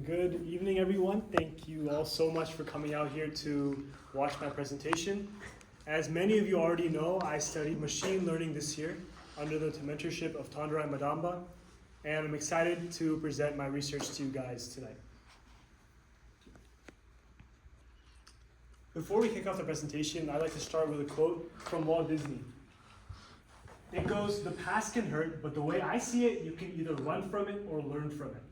Good evening, everyone. Thank you all so much for coming out here to watch my presentation. As many of you already know, I studied machine learning this year under the mentorship of Tandarai Madamba, and I'm excited to present my research to you guys tonight. Before we kick off the presentation, I'd like to start with a quote from Walt Disney. It goes, "The past can hurt, but the way I see it, you can either run from it or learn from it."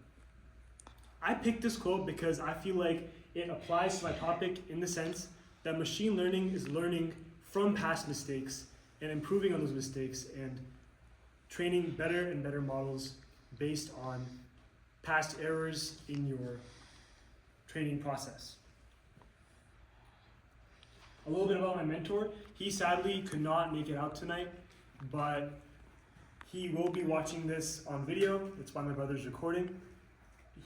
I picked this quote because I feel like it applies to my topic in the sense that machine learning is learning from past mistakes and improving on those mistakes and training better and better models based on past errors in your training process. A little bit about my mentor. He sadly could not make it out tonight, but he will be watching this on video. It's why my brother's recording.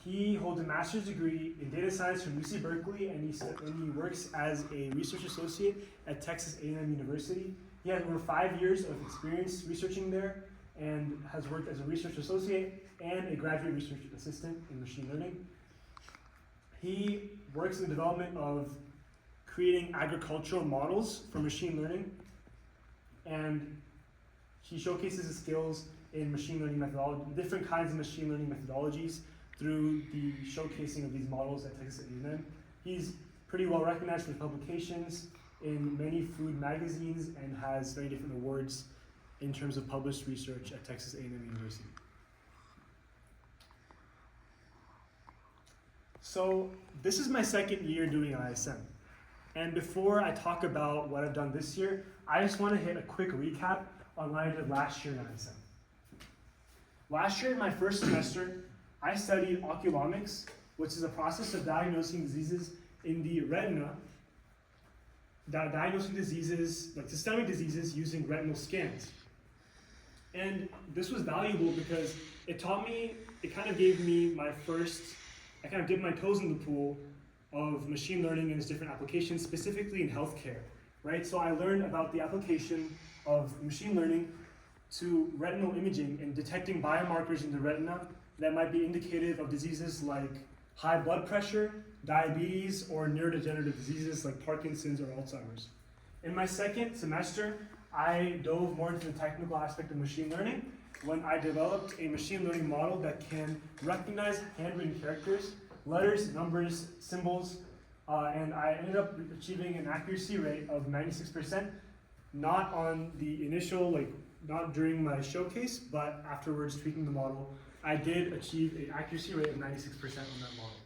He holds a master's degree in data science from UC Berkeley, and he works as a research associate at Texas A&M University. He has over 5 years of experience researching there and has worked as a research associate and a graduate research assistant in machine learning. He works in the development of creating agricultural models for machine learning, and he showcases his skills in machine learning methodology, different kinds of machine learning methodologies through the showcasing of these models at Texas A&M. He's pretty well recognized for his publications in many food magazines and has very different awards in terms of published research at Texas A&M University. So this is my second year doing ISM. And before I talk about what I've done this year, I just want to hit a quick recap on what I did last year in ISM. Last year in my first semester, I studied oculomics, which is a process of diagnosing diseases in the retina, diagnosing diseases, like systemic diseases, using retinal scans. And this was valuable because it taught me, it kind of gave me I kind of dipped my toes in the pool of machine learning and its different applications, specifically in healthcare, right? So I learned about the application of machine learning to retinal imaging and detecting biomarkers in the retina that might be indicative of diseases like high blood pressure, diabetes, or neurodegenerative diseases like Parkinson's or Alzheimer's. In my second semester, I dove more into the technical aspect of machine learning when I developed a machine learning model that can recognize handwritten characters, letters, numbers, symbols, and I ended up achieving an accuracy rate of 96%, not on the initial, not during my showcase, but afterwards tweaking the model. I did achieve an accuracy rate of 96% on that model.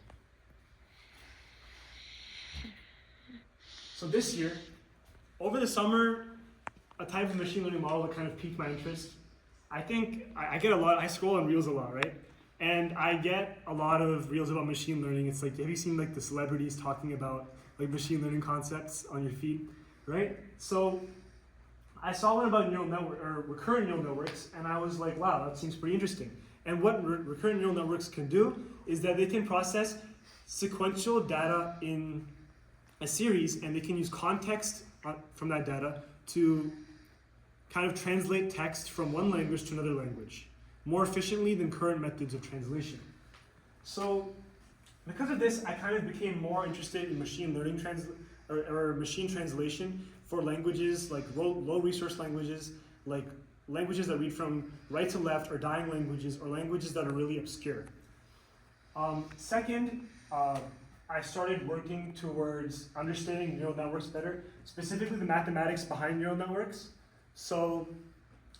So this year, over the summer, a type of machine learning model that kind of piqued my interest. I think I get a lot, I scroll on Reels a lot, right? And I get a lot of Reels about machine learning. It's like, have you seen the celebrities talking about machine learning concepts on your feed, right? So I saw one about recurrent neural networks, and I was like, wow, that seems pretty interesting. And what recurrent neural networks can do is that they can process sequential data in a series, and they can use context from that data to kind of translate text from one language to another language more efficiently than current methods of translation. So because of this, I kind of became more interested in machine learning or machine translation for languages like low resource languages, like languages that read from right to left, or dying languages, or languages that are really obscure. Second, I started working towards understanding neural networks better, specifically the mathematics behind neural networks. So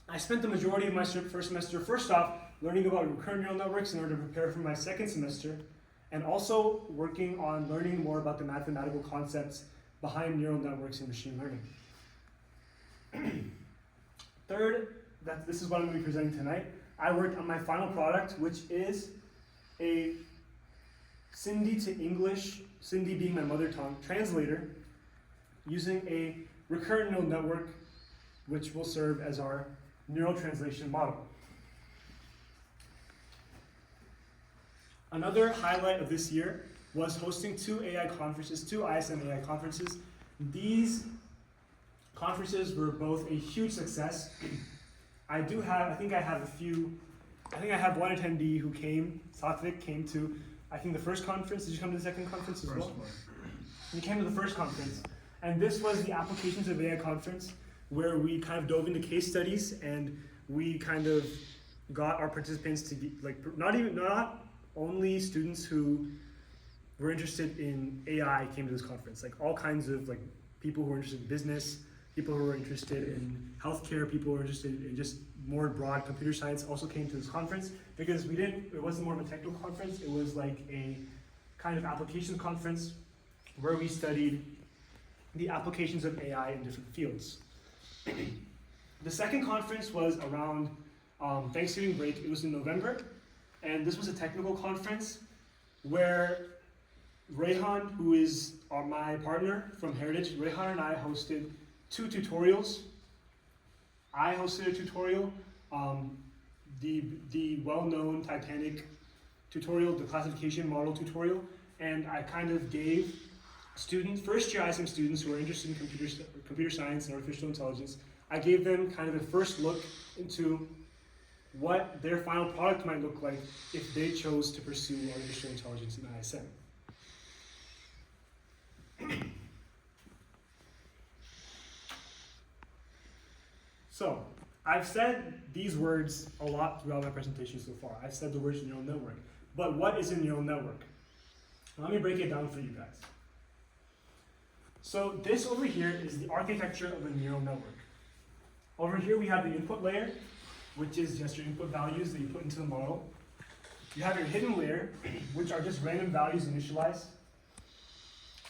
I spent the majority of my first semester, first off, learning about recurrent neural networks in order to prepare for my second semester, and also working on learning more about the mathematical concepts behind neural networks in machine learning. Third, this is what I'm going to be presenting tonight. I worked on my final product, which is a Sindhi to English, Sindhi being my mother tongue, translator, using a recurrent neural network, which will serve as our neural translation model. Another highlight of this year was hosting two ISM AI conferences. These conferences were both a huge success. I think I have one attendee who came, Satvik, came to I think the first conference. Did you come to the second conference as well? First one. We came to the first conference, and this was the Applications of AI conference, where we kind of dove into case studies, and we kind of got our participants to be like not only students who were interested in AI came to this conference, like all kinds of like people who were interested in business, people who were interested in healthcare, people who were interested in just more broad computer science also came to this conference, because it wasn't more of a technical conference, it was like a kind of application conference where we studied the applications of AI in different fields. The second conference was around Thanksgiving break. It was in November, and this was a technical conference where Rehan, who is my partner from Heritage, Rehan and I hosted 2 tutorials. I hosted a tutorial, the well-known Titanic tutorial, the classification model tutorial, and I kind of gave students, first-year ISM students who are interested in computer science and artificial intelligence, I gave them kind of a first look into what their final product might look like if they chose to pursue artificial intelligence in ISM. So, I've said these words a lot throughout my presentation so far. I've said the words neural network. But what is a neural network? Let me break it down for you guys. So this over here is the architecture of a neural network. Over here we have the input layer, which is just your input values that you put into the model. You have your hidden layer, which are just random values initialized.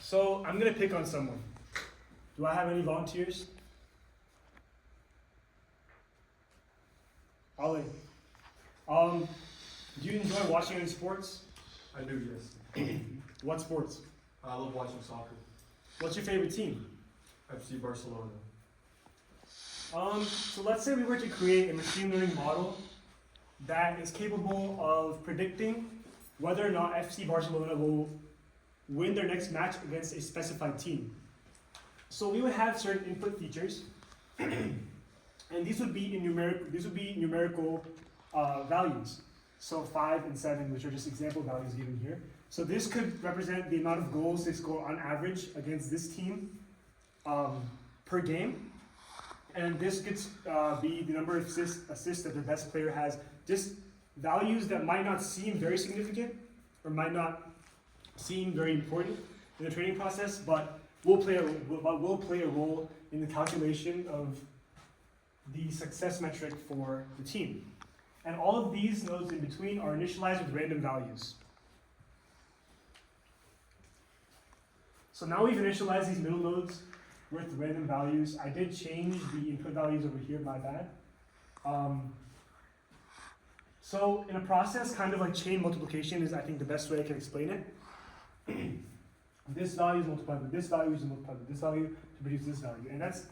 So I'm going to pick on someone. Do I have any volunteers? Ali. Do you enjoy watching any sports? I do, yes. What sports? I love watching soccer. What's your favorite team? FC Barcelona. So let's say we were to create a machine learning model that is capable of predicting whether or not FC Barcelona will win their next match against a specified team. So we would have certain input features, and these would be numerical values. So 5 and 7, which are just example values given here. So this could represent the amount of goals they score on average against this team per game. And this could be the number of assists that the best player has. Just values that might not seem very significant or might not seem very important in the training process, but will play a role in the calculation of the success metric for the team. And all of these nodes in between are initialized with random values. So now we've initialized these middle nodes with random values. I did change the input values over here, my bad. So in a process, kind of like chain multiplication is, I think, the best way I can explain it. This value is multiplied with this value is multiplied with this value to produce this value. And that's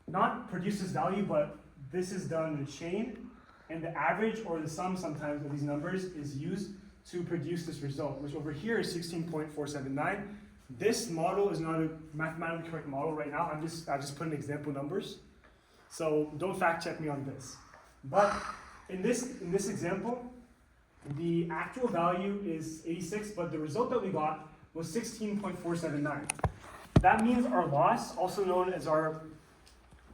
not produce this value, but this is done in a chain, and the average or the sum sometimes of these numbers is used to produce this result, which over here is 16.479. This model is not a mathematically correct model right now. I just put in example numbers. So don't fact check me on this. But in this example, the actual value is 86, but the result that we got was 16.479. That means our loss, also known as our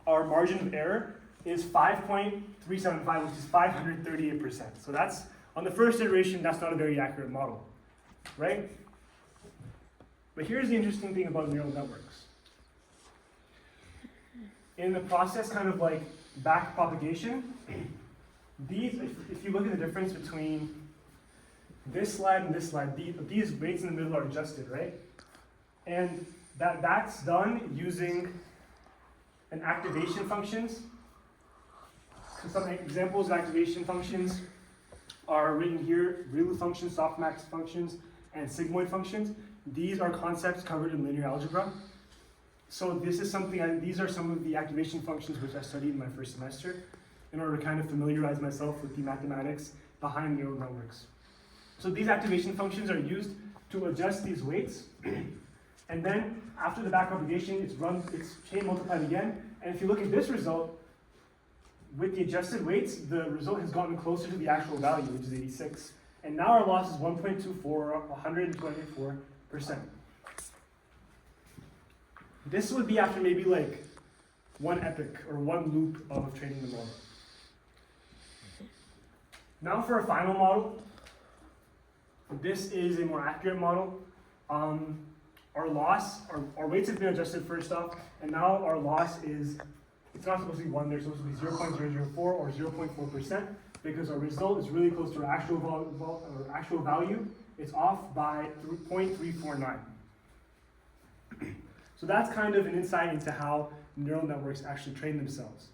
margin of error, is 5.375, which is 538%. So that's, on the first iteration, that's not a very accurate model, right? But here's the interesting thing about neural networks. In the process, kind of like back propagation, these, if you look at the difference between this slide and this slide, these weights in the middle are adjusted, right? And that's done using an activation functions. So some examples of activation functions are written here: ReLU functions, softmax functions, and sigmoid functions. These are concepts covered in linear algebra. So this is something, these are some of the activation functions which I studied in my first semester in order to kind of familiarize myself with the mathematics behind neural networks. So these activation functions are used to adjust these weights. And then after the backpropagation, it's chain multiplied again. And if you look at this result, with the adjusted weights, the result has gotten closer to the actual value, which is 86. and now our loss is 1.24, 124%. This would be after maybe like one epoch or one loop of training the model. Now for a final model. This is a more accurate model. Our loss, our weights have been adjusted first off, and now our loss is, it's not supposed to be 1, they're supposed to be 0.004 or 0.4%, because our result is really close to our actual value. It's off by 0.349. So that's kind of an insight into how neural networks actually train themselves.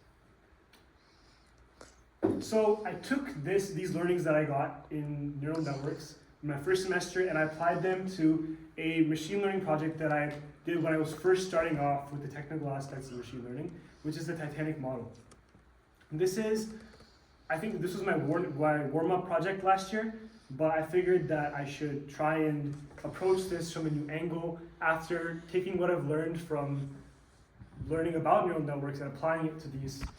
So I took these learnings that I got in neural networks in my first semester, and I applied them to a machine learning project that I did when I was first starting off with the technical aspects of machine learning, which is the Titanic model. And I think this was my warm-up project last year, but I figured that I should try and approach this from a new angle after taking what I've learned from learning about neural networks and applying it to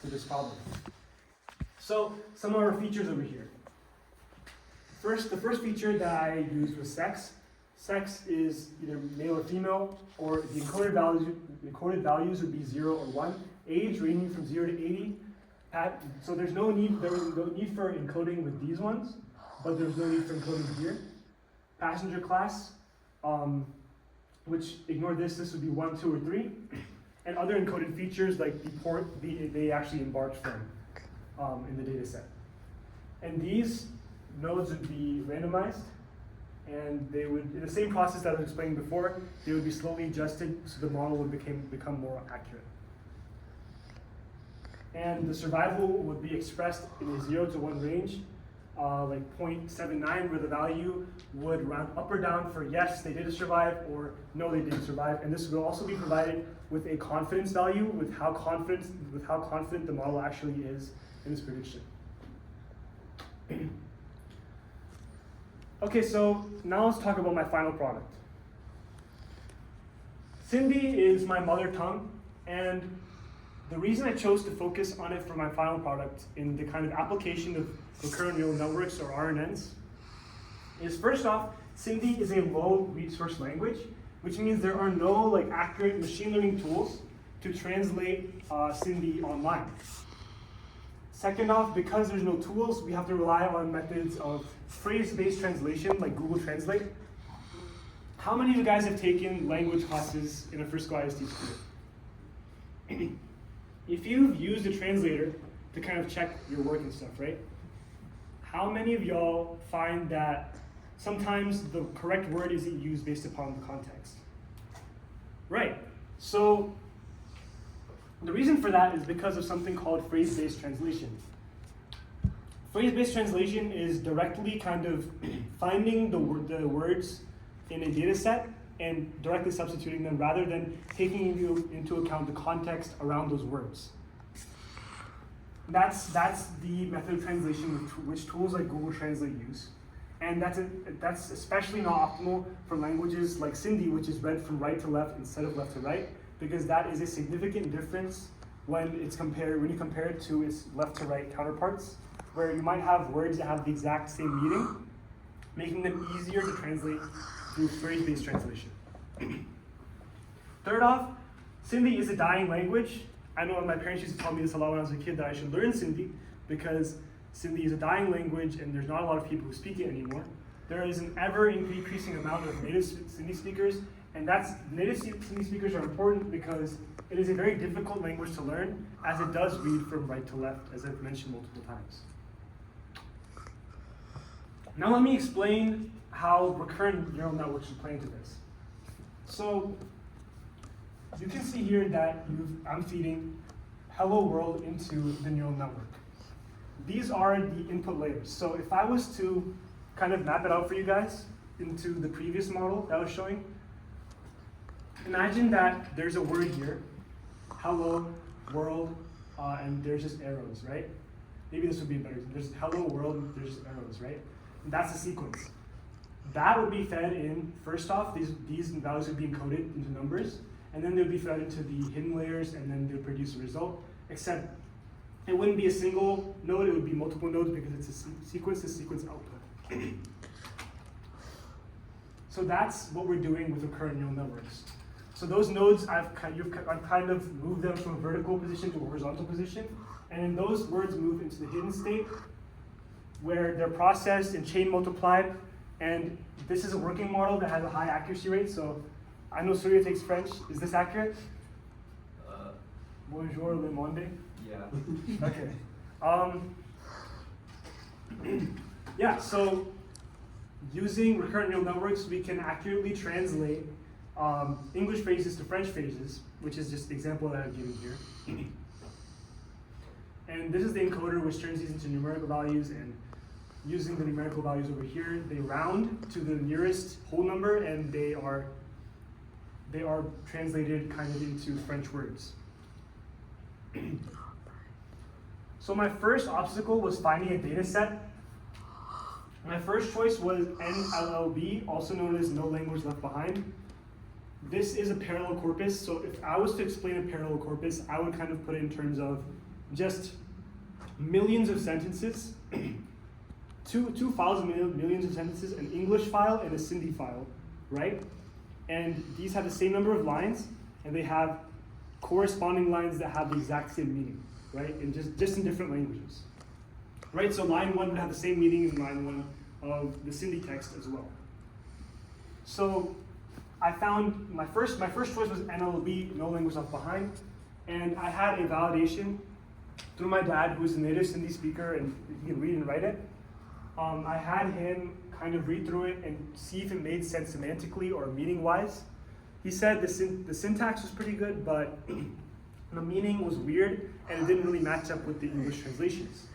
this problem. So some of our features over here. The first feature that I used was sex. Sex is either male or female, or the encoded values would be 0 or 1. Age ranging from 0 to 80. So there was no need for encoding with these ones, but there's no need for encoding here. Passenger class, which ignore this would be 1, 2, or 3. And other encoded features like the port they actually embarked from in the data set. And these nodes would be randomized, and they would, in the same process that I was explaining before, they would be slowly adjusted so the model would become more accurate. And the survival would be expressed in a 0 to 1 range, like 0.79, where the value would round up or down for yes, they did survive, or no, they didn't survive. And this will also be provided with a confidence value, with how confident the model actually is in its prediction. Okay, so now let's talk about my final product. Sindhi is my mother tongue, and the reason I chose to focus on it for my final product in the kind of application of recurrent neural networks, or RNNs, is first off, Sindhi is a low resource language, which means there are no accurate machine learning tools to translate Sindhi online. Second off, because there's no tools, we have to rely on methods of phrase-based translation like Google Translate. How many of you guys have taken language classes in a first go IST school? If you've used a translator to kind of check your work and stuff, right? How many of y'all find that sometimes the correct word isn't used based upon the context? Right, so the reason for that is because of something called phrase-based translation. Phrase-based translation is directly kind of finding the words in a data set and directly substituting them rather than taking into account the context around those words. That's the method of translation which tools like Google Translate use. And that's especially not optimal for languages like Sindhi, which is read from right to left instead of left to right, because that is a significant difference when you compare it to its left to right counterparts, where you might have words that have the exact same meaning, making them easier to translate through phrase-based translation. Third off, Sindhi is a dying language. I know my parents used to tell me this a lot when I was a kid, that I should learn Sindhi because Sindhi is a dying language and there's not a lot of people who speak it anymore. There is an ever-increasing amount of native Sindhi speakers, and native Sindhi speakers are important because it is a very difficult language to learn, as it does read from right to left, as I've mentioned multiple times. Now let me explain how recurrent neural networks should play into this. So you can see here that I'm feeding hello world into the neural network. These are the input layers. So if I was to kind of map it out for you guys into the previous model that I was showing, imagine that there's a word here, hello world, and there's just arrows, right? Maybe this would be better. There's hello world, there's just arrows, right? And that's the sequence. That would be fed in, first off, these values would be encoded into numbers, and then they would be fed into the hidden layers, and then they would produce a result, except it wouldn't be a single node, it would be multiple nodes because it's a sequence-to-sequence output. So that's what we're doing with recurrent neural networks. So those nodes, I've kind of moved them from a vertical position to a horizontal position, and those words move into the hidden state, where they're processed and chain multiplied, and this is a working model that has a high accuracy rate. So I know Surya takes French. Is this accurate? Bonjour le monde. Yeah. Okay. Yeah, so using recurrent neural networks, we can accurately translate English phrases to French phrases, which is just the example that I've given here. And this is the encoder, which turns these into numerical values, and using the numerical values over here, they round to the nearest whole number, and they are translated kind of into French words. So my first obstacle was finding a data set. My first choice was NLLB, also known as No Language Left Behind. This is a parallel corpus, so if I was to explain a parallel corpus, I would kind of put it in terms of just millions of sentences, two files of millions of sentences, an English file and a Sindhi file, right? And these have the same number of lines, and they have corresponding lines that have the exact same meaning, right? And just in different languages, right? So line 1 would have the same meaning as line 1 of the Sindhi text as well. So I found my first choice was NLB, No Language Left Behind, and I had a validation through my dad, who's a native Sindhi speaker and he can read and write it. I had him kind of read through it and see if it made sense semantically or meaning-wise. He said the syntax was pretty good, but the meaning was weird and it didn't really match up with the English translations.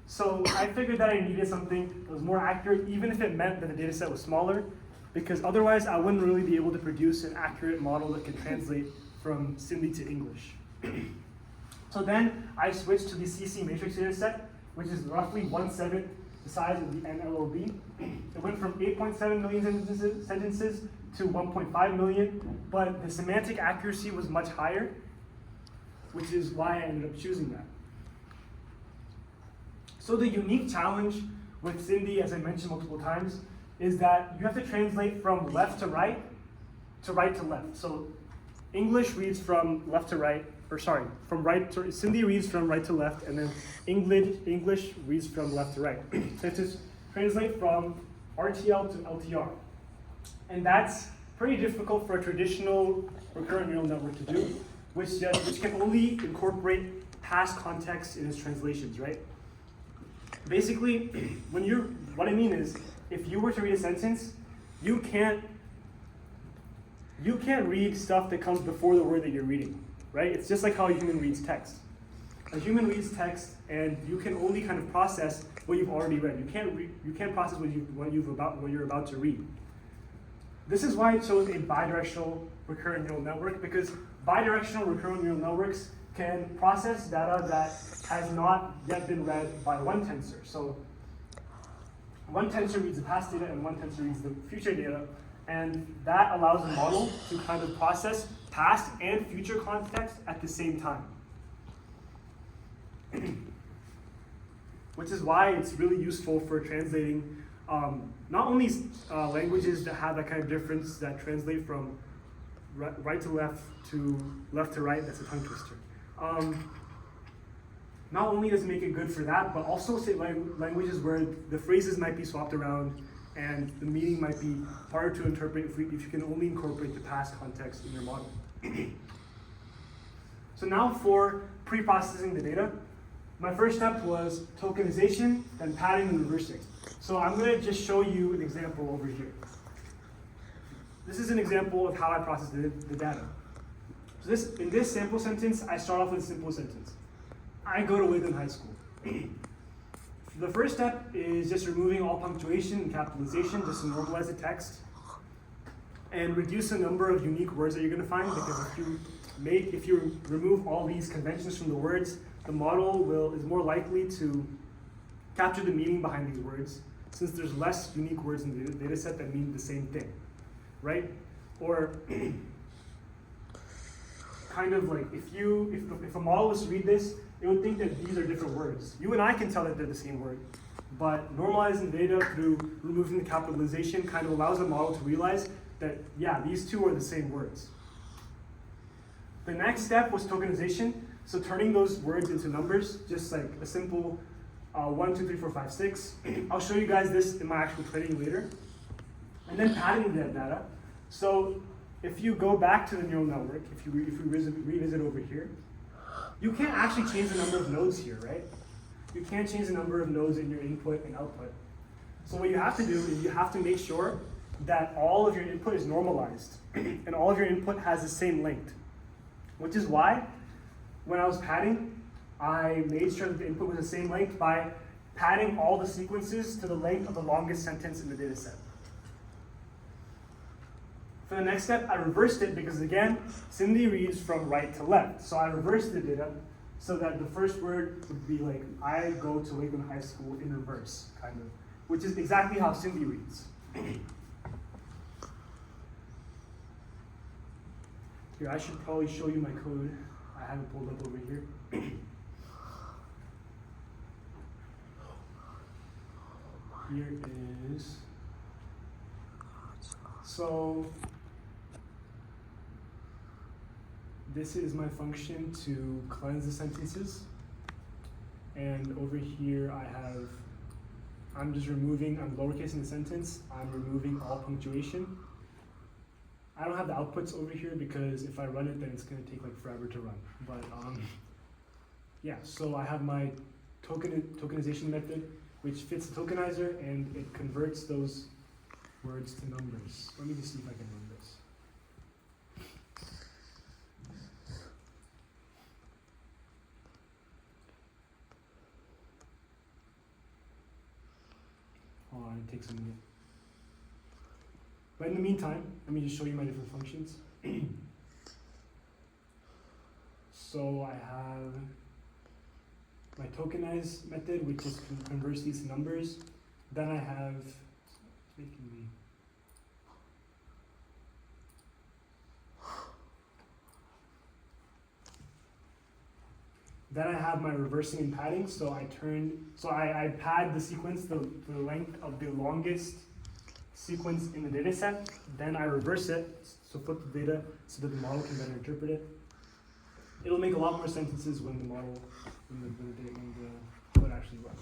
So I figured that I needed something that was more accurate, even if it meant that the data set was smaller, because otherwise I wouldn't really be able to produce an accurate model that could translate from Sindhi to English. So then I switched to the CC matrix data set, which is roughly 1/7 the size of the NLOB. It went from 8.7 million sentences to 1.5 million, but the semantic accuracy was much higher, which is why I ended up choosing that. So the unique challenge with Sindhi, as I mentioned multiple times, is that you have to translate from left to right to left. So English reads from left to right, from right to, Sindhi reads from right to left, and then English reads from left to right. So to translate from RTL to LTR. And that's pretty difficult for a traditional recurrent neural network to do, which can only incorporate past context in its translations, right? Basically, what I mean is, if you were to read a sentence, you can't read stuff that comes before the word that you're reading, right? It's just like how a human reads text. A human reads text, and you can only kind of process what you've already read. You can't process what you're about to read. This is why I chose a bidirectional recurrent neural network, because bidirectional recurrent neural networks can process data that has not yet been read by one tensor. So one tensor reads the past data and one tensor reads the future data, and that allows the model to kind of process past and future context at the same time. Which is why it's really useful for translating not only languages that have that kind of difference that translate from right to left to right, that's a tongue twister. Not only does it make it good for that, but also say languages where the phrases might be swapped around and the meaning might be harder to interpret if you can only incorporate the past context in your model. So now for pre-processing the data, my first step was tokenization, then padding and reversing. So I'm going to just show you an example over here. This is an example of how I process the data. So in this sample sentence, I start off with a simple sentence. I go to Wayland High School. The first step is just removing all punctuation and capitalization just to normalize the text and reduce the number of unique words that you're going to find, because if you remove all these conventions from the words, the model is more likely to capture the meaning behind these words, since there's less unique words in the data set that mean the same thing, right? Or kind of like if a model was to read this, it would think that these are different words. You and I can tell that they're the same word, But normalizing data through removing the capitalization kind of allows the model to realize that, yeah, these two are the same words. The next step was tokenization. So turning those words into numbers, just like a simple 1, 2, 3, 4, 5, 6. I'll show you guys this in my actual training later. And then padding that data. So if you go back to the neural network, if you revisit over here, you can't actually change the number of nodes here, right? You can't change the number of nodes in your input and output. So what you have to do is you have to make sure that all of your input is normalized and all of your input has the same length. Which is why when I was padding, I made sure that the input was the same length by padding all the sequences to the length of the longest sentence in the data set. For the next step, I reversed it because again, Cindy reads from right to left. So I reversed the data so that the first word would be like, I go to Lakeland High School in reverse, kind of, which is exactly how Cindy reads. Here, I should probably show you my code. I have it pulled up over here. Here is, so this is my function to cleanse the sentences. And over here I'm just removing, I'm lowercasing the sentence, I'm removing all punctuation. I don't have the outputs over here because if I run it, then it's gonna take like forever to run. But yeah, so I have my tokenization method, which fits the tokenizer and it converts those words to numbers. Let me just see if I can run this. Hold on, it takes a minute. But in the meantime, let me just show you my different functions. So I have my tokenize method, which just converts these to numbers. Then I have, it's making me. Then I have my reversing and padding. So I pad the sequence, the length of the longest sequence in the data set. Then I reverse it, so flip the data so that the model can better interpret it. It'll make a lot more sentences when the code actually runs.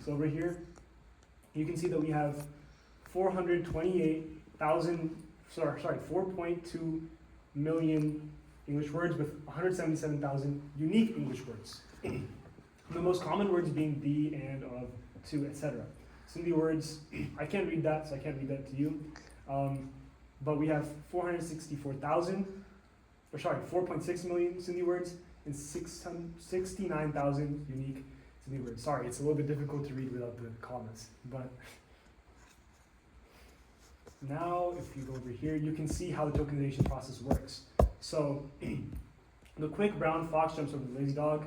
So over here, you can see that we have 4.2 million English words with 177,000 unique English words. The most common words being the, and, of, to, etc. Cindy words, I can't read that, so I can't read that to you. But we have 4.6 million Cindy words and 69,000 unique Cindy words. Sorry, it's a little bit difficult to read without the commas. But now, if you go over here, you can see how the tokenization process works. So, the quick brown fox jumps over the lazy dog.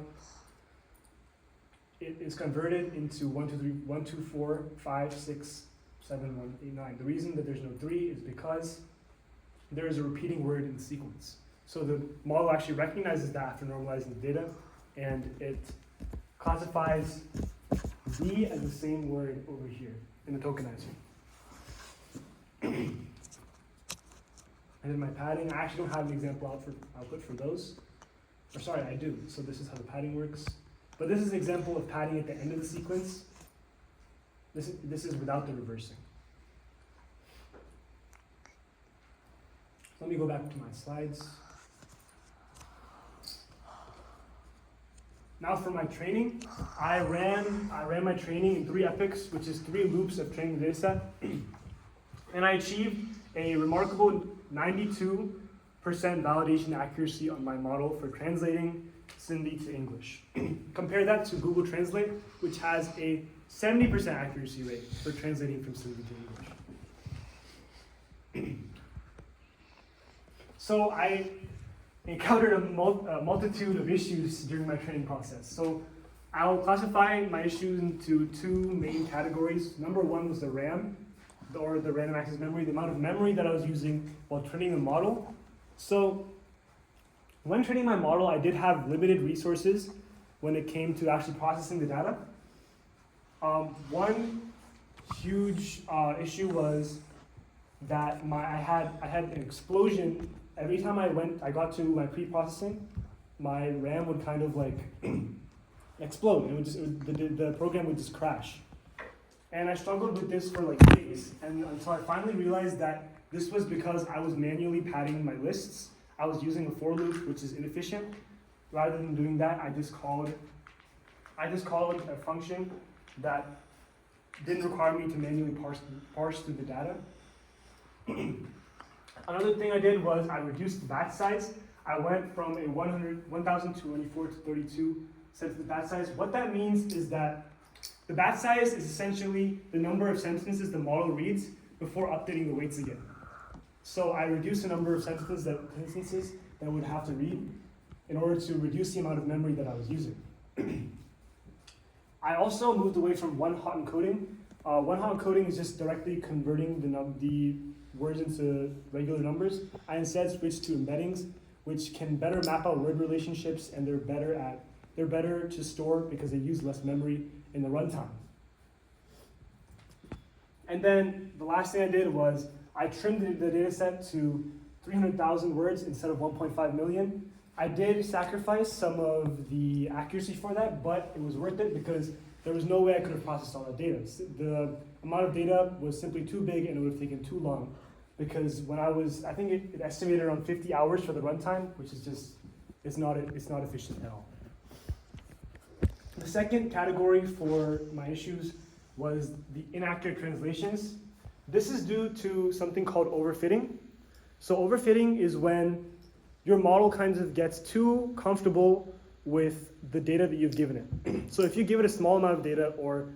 It is converted into 1, 2, 3, 1, 2, 4, 5, 6, 7, 1, 8, 9. The reason that there's no 3 is because there is a repeating word in the sequence. So the model actually recognizes that after normalizing the data, and it classifies the as the same word over here in the tokenizer. And then my padding, I actually don't have an example output for those. Or sorry, I do. So this is how the padding works. But this is an example of padding at the end of the sequence. This is without the reversing. Let me go back to my slides. Now for my training, I ran my training in 3 epochs, which is 3 loops of training the data set. And I achieved a remarkable 92% validation accuracy on my model for translating Cindy to English. Compare that to Google Translate, which has a 70% accuracy rate for translating from Cindy to English. So I encountered a multitude of issues during my training process. So I'll classify my issues into 2 main categories. Number 1 was the RAM, or the random access memory, the amount of memory that I was using while training the model. So when training my model, I did have limited resources when it came to actually processing the data. One huge issue was that I had an explosion every time I got to my pre-processing. My RAM would kind of like explode. The program would just crash. And I struggled with this for like days, and until I finally realized that this was because I was manually padding my lists. I was using a for loop, which is inefficient. Rather than doing that, I just called a function that didn't require me to manually parse through the data. Another thing I did was I reduced the batch size. I went from a 1024 to 32 sets the batch size. What that means is that the batch size is essentially the number of sentences the model reads before updating the weights again. So I reduced the number of sentences that I would have to read in order to reduce the amount of memory that I was using. I also moved away from one-hot encoding. One-hot encoding is just directly converting the words into regular numbers. I instead switched to embeddings, which can better map out word relationships, and they're better to store because they use less memory in the runtime. And then the last thing I did was I trimmed the data set to 300,000 words instead of 1.5 million. I did sacrifice some of the accuracy for that, but it was worth it because there was no way I could have processed all that data. The amount of data was simply too big and it would have taken too long, because I think it estimated around 50 hours for the runtime, which is just, it's not efficient at all. The second category for my issues was the inaccurate translations. This is due to something called overfitting. So overfitting is when your model kind of gets too comfortable with the data that you've given it. So if you give it a small amount of data, or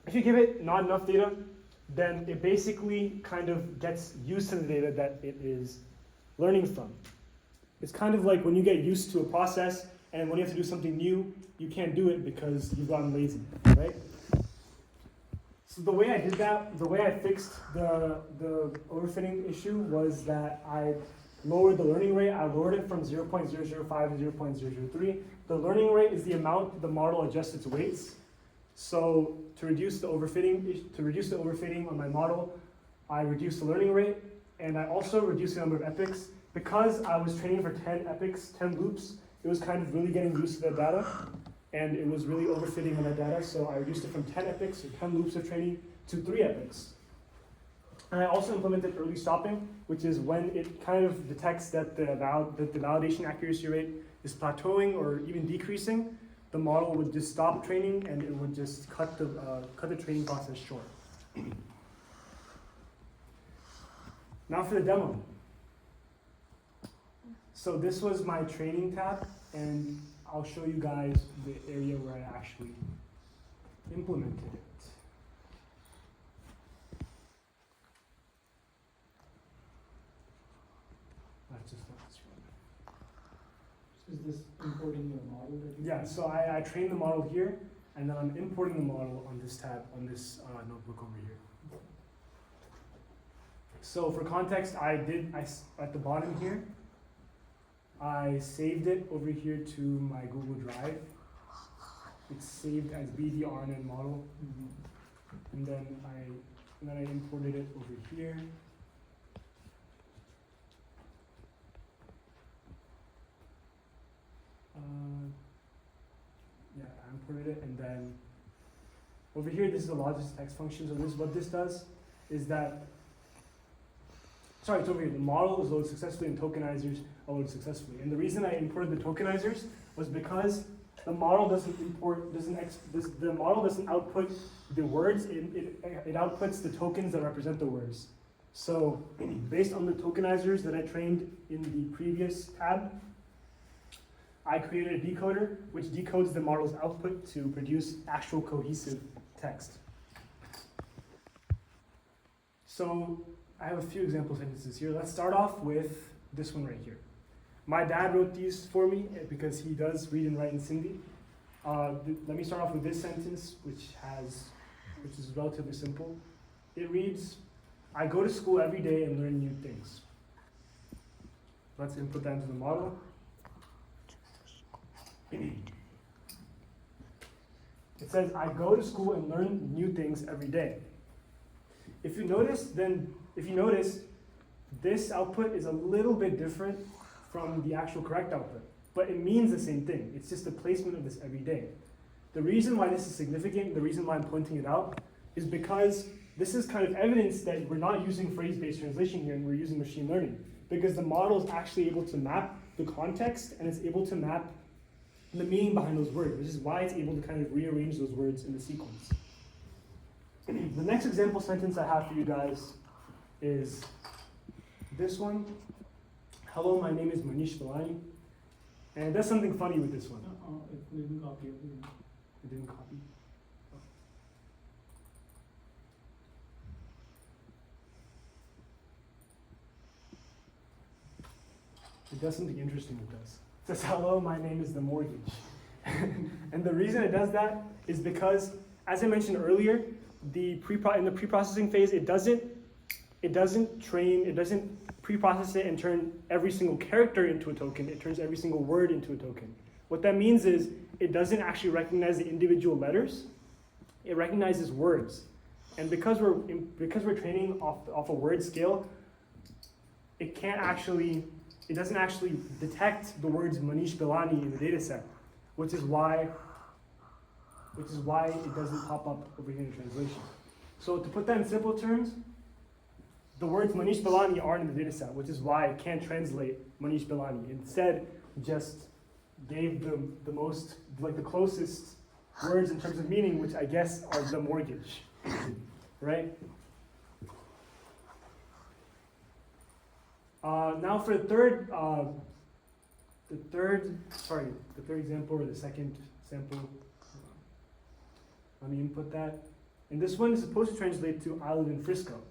if you give it not enough data, then it basically kind of gets used to the data that it is learning from. It's kind of like when you get used to a process, and when you have to do something new, you can't do it because you've gotten lazy, right? So the way I did that, the way I fixed the overfitting issue was that I lowered the learning rate. I lowered it from 0.005 to 0.003. The learning rate is the amount the model adjusts its weights. So to reduce the overfitting on my model, I reduced the learning rate, and I also reduced the number of epochs. Because I was training for 10 epochs, 10 loops, it was kind of really getting used to the data, and it was really overfitting on that data, so I reduced it from 10 epochs, or 10 loops of training, to 3 epochs. And I also implemented early stopping, which is when it kind of detects that the validation accuracy rate is plateauing or even decreasing, the model would just stop training and it would just cut the training process short. Now for the demo. So this was my training tab, and I'll show you guys the area where I actually implemented it. That's just not this one. Is this importing your model that you? Yeah, so I trained the model here, and then I'm importing the model on this tab, on this notebook over here. So for context, at the bottom here, I saved it over here to my Google Drive. It's saved as BDRNN model, and then I imported it over here. I imported it, and then over here, this is the logis text function. So what this does is that, sorry, it's over here. The model is loaded successfully, and tokenizers are loaded successfully. And the reason I imported the tokenizers was because the model the model doesn't output the words. It outputs the tokens that represent the words. So based on the tokenizers that I trained in the previous tab, I created a decoder which decodes the model's output to produce actual cohesive text. So I have a few example sentences here. Let's start off with this one right here. My dad wrote these for me because he does read and write in Sindhi. Let me start off with this sentence, which is relatively simple. It reads, I go to school every day and learn new things. Let's input that into the model. It It says, I go to school and learn new things every day. If you notice, this output is a little bit different from the actual correct output, but it means the same thing. It's just the placement of this every day. The reason why this is significant, the reason why I'm pointing it out, is because this is kind of evidence that we're not using phrase-based translation here and we're using machine learning. Because the model is actually able to map the context and it's able to map the meaning behind those words, which is why it's able to kind of rearrange those words in the sequence. The next example sentence I have for you guys is this one. Hello, my name is Manish Balani. And there's something funny with this one. It didn't copy everything. It didn't copy. It does something interesting with this. It says, hello, my name is the mortgage. And the reason it does that is because, as I mentioned earlier, in the pre-processing phase, it doesn't pre-process it and turn every single character into a token. It turns every single word into a token. What that means is it doesn't actually recognize the individual letters. It recognizes words. And because we're training off a word scale, it doesn't actually detect the words Manish Balani in the data set, which is why it doesn't pop up over here in translation. So to put that in simple terms, the words Manish Balani aren't in the data set, which is why it can't translate Manish Balani. Instead, just gave the most, like the closest words in terms of meaning, which I guess are the mortgage, right? Now for the third example, or the second sample, let me input that. And this one is supposed to translate to I live in Frisco.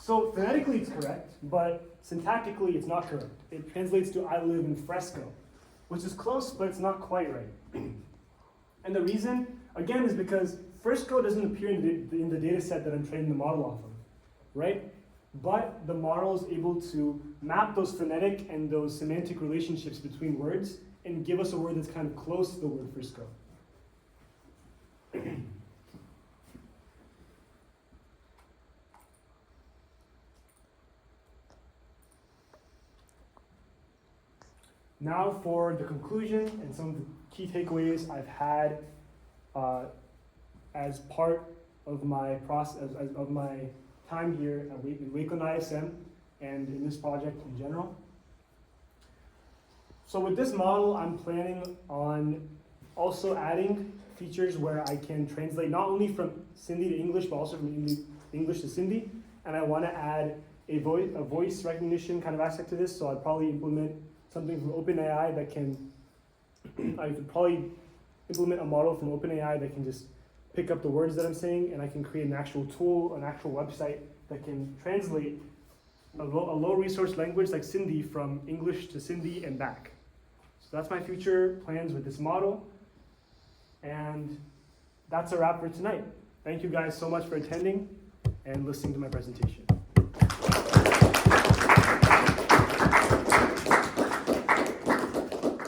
So phonetically it's correct, but syntactically it's not correct. It translates to I live in Fresco, which is close, but it's not quite right. And the reason, again, is because Frisco doesn't appear in the data set that I'm training the model off of, right? But the model is able to map those phonetic and those semantic relationships between words and give us a word that's kind of close to the word Frisco. Now for the conclusion and some of the key takeaways I've had as part of my process, of my time here in Wakeland ISM and in this project in general. So with this model, I'm planning on also adding features where I can translate not only from Sindhi to English, but also from English to Sindhi. And I want to add a voice recognition kind of aspect to this. So I'd probably implement something from OpenAI that can, I could probably implement a model from OpenAI that can just pick up the words that I'm saying, and I can create an actual tool, an actual website that can translate a low resource language like Sindhi from English to Sindhi and back. So that's my future plans with this model. And that's a wrap for tonight. Thank you guys so much for attending and listening to my presentation.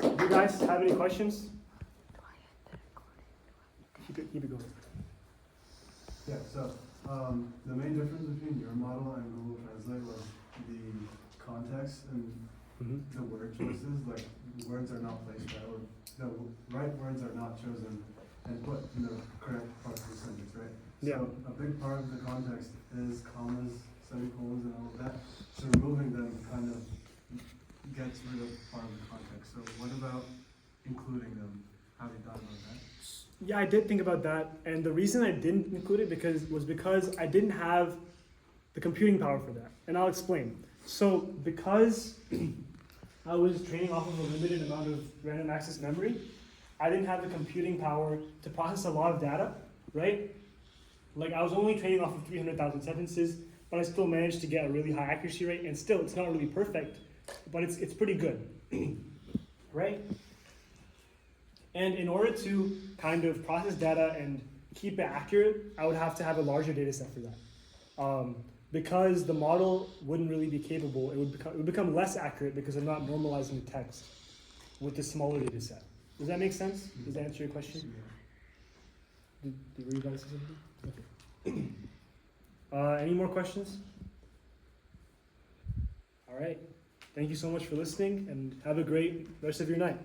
Do you guys have any questions? Keep it going. Yeah, so the main difference between your model and Google Translate was the context and the word choices. Like, words are not placed right, or the right words are not chosen and put in the correct parts of the sentence, right? Yeah. So a big part of the context is commas, semicolons, and all of that. So removing them kind of gets rid of part of the context. So what about including them? Have you thought about that? Yeah, I did think about that, and the reason I didn't include it was because I didn't have the computing power for that, and I'll explain. So because I was training off of a limited amount of random access memory, I didn't have the computing power to process a lot of data, right? Like, I was only training off of 300,000 sentences, but I still managed to get a really high accuracy rate, and still, it's not really perfect, but it's pretty good, right? And in order to kind of process data and keep it accurate, I would have to have a larger data set for that. Because the model wouldn't really be capable, it would become less accurate because I'm not normalizing the text with the smaller data set. Does that make sense? Does that answer your question? Were you about to say something? Okay. Any more questions? All right. Thank you so much for listening, and have a great rest of your night.